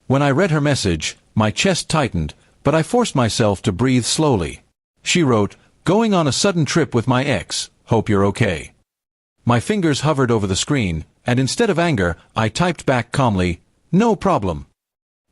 When I read her message, my chest tightened, but I forced myself to breathe slowly. She wrote, "Going on a sudden trip with my ex, hope you're okay." My fingers hovered over the screen, and instead of anger, I typed back calmly, "No problem."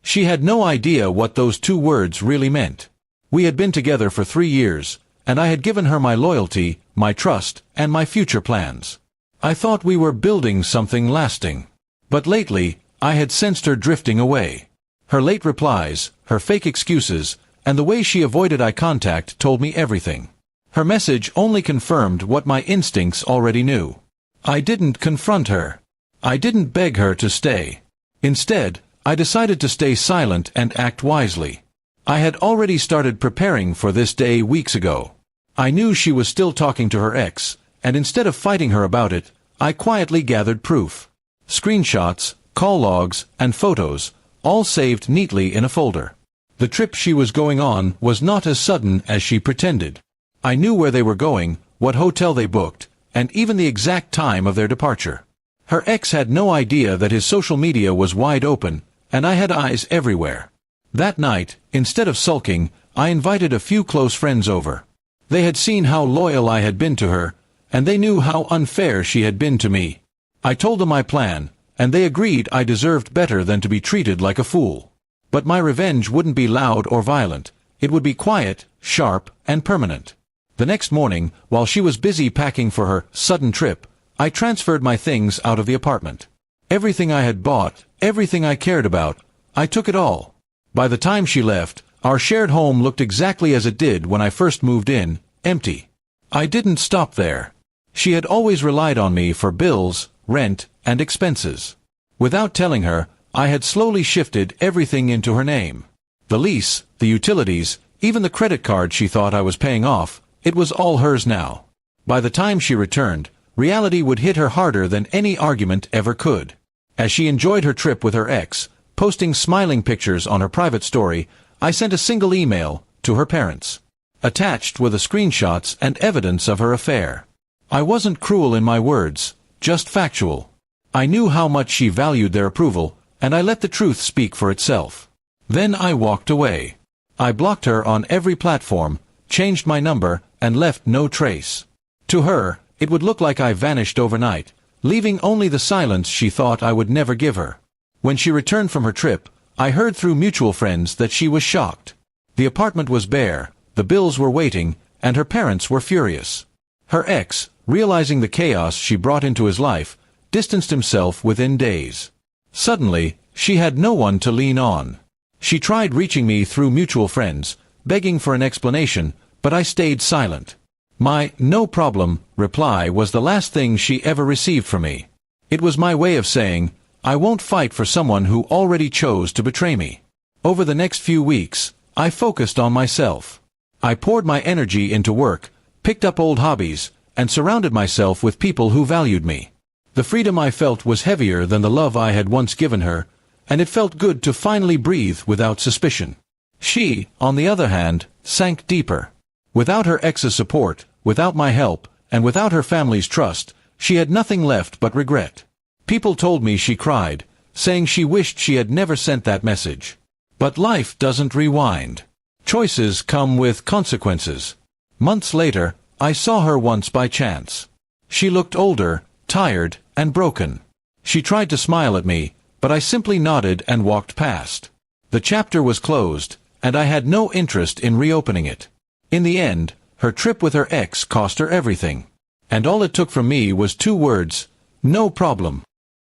She had no idea what those 2 words really meant. We had been together for 3 years, and I had given her my loyalty, my trust, and my future plans. I thought we were building something lasting. But lately, I had sensed her drifting away. Her late replies, her fake excuses, and the way she avoided eye contact told me everything. Her message only confirmed what my instincts already knew. I didn't confront her. I didn't beg her to stay. Instead, I decided to stay silent and act wisely. I had already started preparing for this day weeks ago. I knew she was still talking to her ex, and instead of fighting her about it, I quietly gathered proof. Screenshots, call logs, and photos, all saved neatly in a folder. The trip she was going on was not as sudden as she pretended. I knew where they were going, what hotel they booked, and even the exact time of their departure. Her ex had no idea that his social media was wide open, and I had eyes everywhere. That night, instead of sulking, I invited a few close friends over. They had seen how loyal I had been to her, and they knew how unfair she had been to me. I told them my plan, and they agreed I deserved better than to be treated like a fool. But my revenge wouldn't be loud or violent. It would be quiet, sharp, and permanent. The next morning, while she was busy packing for her sudden trip, I transferred my things out of the apartment. Everything I had bought, everything I cared about, I took it all. By the time she left, our shared home looked exactly as it did when I first moved in, empty. I didn't stop there. She had always relied on me for bills, rent, and expenses. Without telling her, I had slowly shifted everything into her name. The lease, the utilities, even the credit card she thought I was paying off, it was all hers now. By the time she returned, reality would hit her harder than any argument ever could. As she enjoyed her trip with her ex, posting smiling pictures on her private story, I sent a single email to her parents. Attached were the screenshots and evidence of her affair. I wasn't cruel in my words, just factual. I knew how much she valued their approval, and I let the truth speak for itself. Then I walked away. I blocked her on every platform, changed my number, and left no trace. To her, it would look like I vanished overnight, leaving only the silence she thought I would never give her. When she returned from her trip, I heard through mutual friends that she was shocked. The apartment was bare, the bills were waiting, and her parents were furious. Her ex, realizing the chaos she brought into his life, distanced himself within days. Suddenly, she had no one to lean on. She tried reaching me through mutual friends, begging for an explanation, but I stayed silent. My "no problem" reply was the last thing she ever received from me. It was my way of saying, I won't fight for someone who already chose to betray me. Over the next few weeks, I focused on myself. I poured my energy into work, picked up old hobbies, and surrounded myself with people who valued me. The freedom I felt was heavier than the love I had once given her, and it felt good to finally breathe without suspicion. She, on the other hand, sank deeper. Without her ex's support, without my help, and without her family's trust, she had nothing left but regret. People told me she cried, saying she wished she had never sent that message. But life doesn't rewind. Choices come with consequences. Months later, I saw her once by chance. She looked older, tired, and broken. She tried to smile at me, but I simply nodded and walked past. The chapter was closed, and I had no interest in reopening it. In the end, her trip with her ex cost her everything. And all it took from me was 2 words, "No problem."